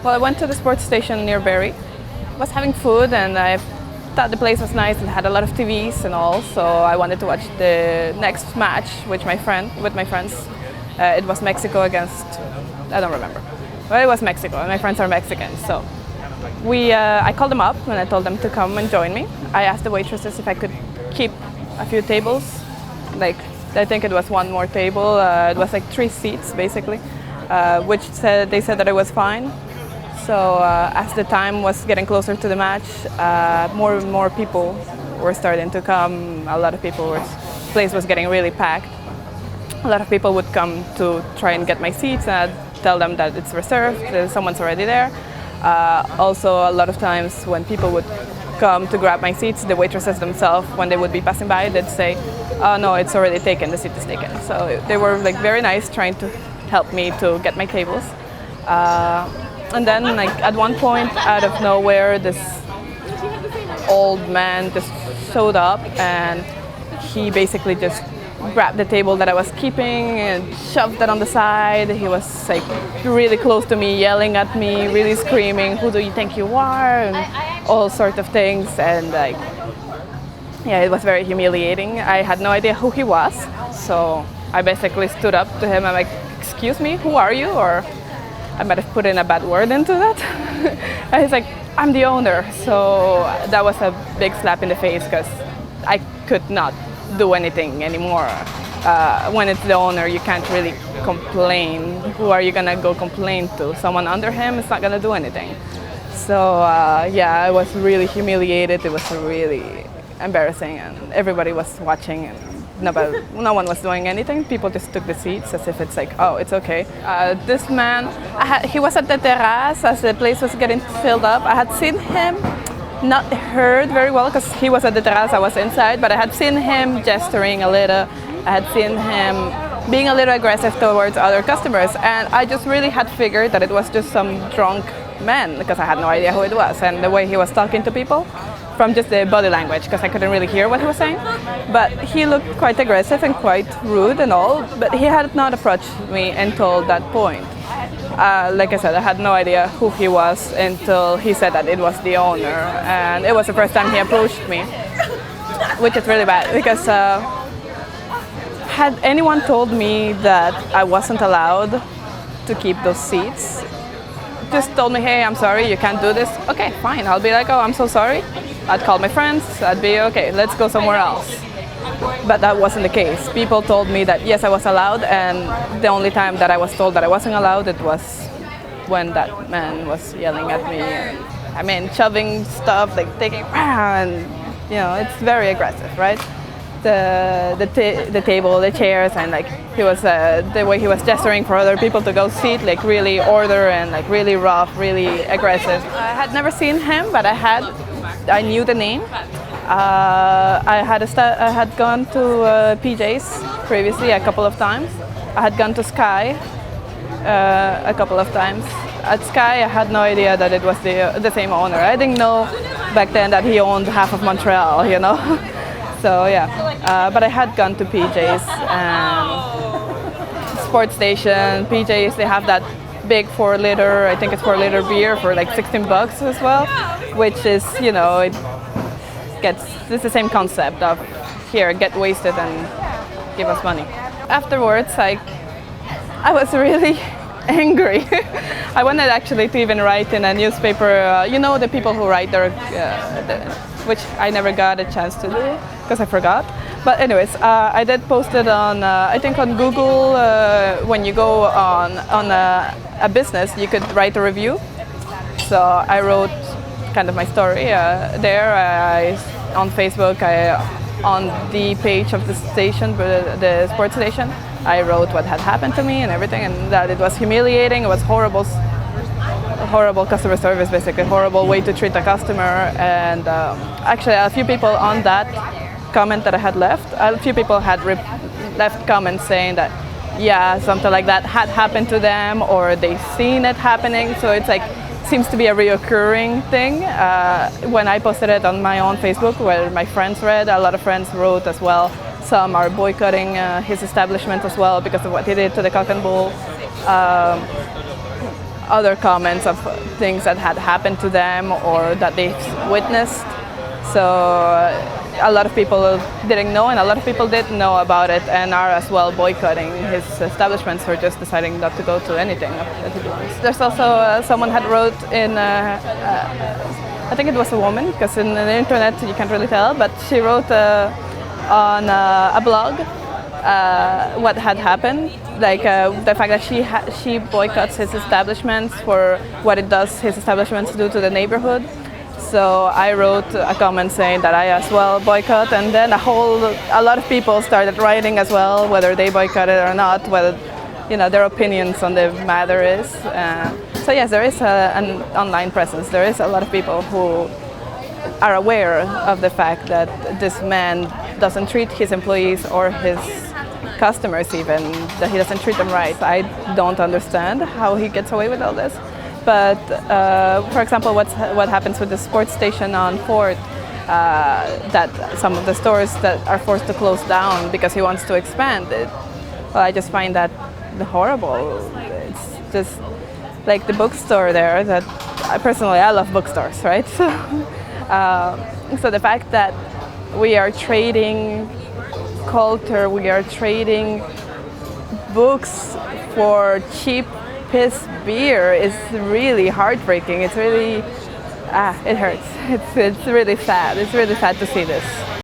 Well, I went to the sports station near Barrie. Was having food, and I thought the place was nice and had a lot of TVs and all. So I wanted to watch the next match with my friends. It was Mexico against, I don't remember. Well, it was Mexico, and my friends are Mexican. So I called them up and I told them to come and join me. I asked the waitresses if I could keep a few tables. Like, I think it was one more table. It was like 3 seats basically, they said that it was fine. So as the time was getting closer to the match, more and more people were starting to come. A lot of people the place was getting really packed. A lot of people would come to try and get my seats, and I'd tell them that it's reserved, someone's already there. Also, a lot of times when people would come to grab my seats, the waitresses themselves, when they would be passing by, they'd say, "Oh no, it's already taken, the seat is taken." So they were like very nice, trying to help me to get my tables. And then, like at one point, out of nowhere, this old man just showed up, and he basically just grabbed the table that I was keeping and shoved it on the side. He was like really close to me, yelling at me, really screaming, "Who do you think you are?" and all sorts of things. And like, yeah, it was very humiliating. I had no idea who he was, so I basically stood up to him. I'm like, "Excuse me, who are you?" Or I might have put in a bad word into that. And he's like, "I'm the owner." So that was a big slap in the face, because I could not do anything anymore. When it's the owner, you can't really complain. Who are you gonna go complain to? Someone under him is not gonna do anything. So yeah, I was really humiliated. It was really embarrassing, and everybody was watching, and no one was doing anything. People just took the seats as if it's like, oh, it's okay. This man, he was at the terrace as the place was getting filled up. I had seen him, not heard very well because he was at the terrace, I was inside, but I had seen him gesturing a little. I had seen him being a little aggressive towards other customers, and I just really had figured that it was just some drunk man, because I had no idea who it was, and the way he was talking to people, from just the body language, because I couldn't really hear what he was saying. But he looked quite aggressive and quite rude and all, but he had not approached me until that point. Like I said, I had no idea who he was until he said that it was the owner, and it was the first time he approached me, which is really bad, because had anyone told me that I wasn't allowed to keep those seats, just told me, "Hey, I'm sorry, you can't do this," okay, fine, I'll be like, "Oh, I'm so sorry." I'd call my friends, I'd be, "Okay, let's go somewhere else." But that wasn't the case. People told me that yes, I was allowed, and the only time that I was told that I wasn't allowed, it was when that man was yelling at me. I mean, shoving stuff, like taking, and you know, it's very aggressive, right? The table, the chairs, and like he was the way he was gesturing for other people to go sit, like really order and like really rough, really aggressive. I had never seen him, but I knew the name. I had gone to PJ's previously a couple of times. I had gone to Sky a couple of times. At Sky, I had no idea that it was the same owner. I didn't know back then that he owned half of Montreal, you know. So yeah, but I had gone to PJ's and sports station. PJ's, they have that big 4-liter, I think it's 4-liter beer for like $16 as well, which is, you know, it's the same concept of here, get wasted and give us money. Afterwards, I was really angry. I wanted actually to even write in a newspaper, you know, the people who write which I never got a chance to do because I forgot. But anyways, I did post it on, I think on Google, when you go on a business, you could write a review. So I wrote kind of my story there. On Facebook, on the page of the station, the sports station, I wrote what had happened to me and everything, and that it was humiliating, it was horrible customer service, basically, horrible way to treat a customer. And actually a few people on that comment that I had left, a few people had left comments saying that, yeah, something like that had happened to them, or they've seen it happening. So it's like, seems to be a reoccurring thing. When I posted it on my own Facebook, where my friends read, a lot of friends wrote as well. Some are boycotting his establishment as well because of what he did to the Cock and Bull. other comments of things that had happened to them or that they witnessed. So a lot of people didn't know, and a lot of people did know about it and are as well boycotting his establishments or just deciding not to go to anything that he wants. There's also someone had wrote in, I think it was a woman, because in the internet you can't really tell, but she wrote on a blog what had happened, like the fact that she boycotts his establishments for what it does his establishments do to the neighborhood. So I wrote a comment saying that I as well boycott, and then a lot of people started writing as well, whether they boycotted or not, whether their opinions on the matter is. So yes, there is an online presence. There is a lot of people who are aware of the fact that this man doesn't treat his employees or his customers even, that he doesn't treat them right. I don't understand how he gets away with all this. But for example, what happens with the sports station on 4th, that some of the stores that are forced to close down because he wants to expand it. Well, I just find that horrible. It's just like the bookstore there that I love bookstores, right? So the fact that we are trading culture, we are trading books for cheap piss beer is really heartbreaking. It's really, it hurts. It's really sad. It's really sad to see this.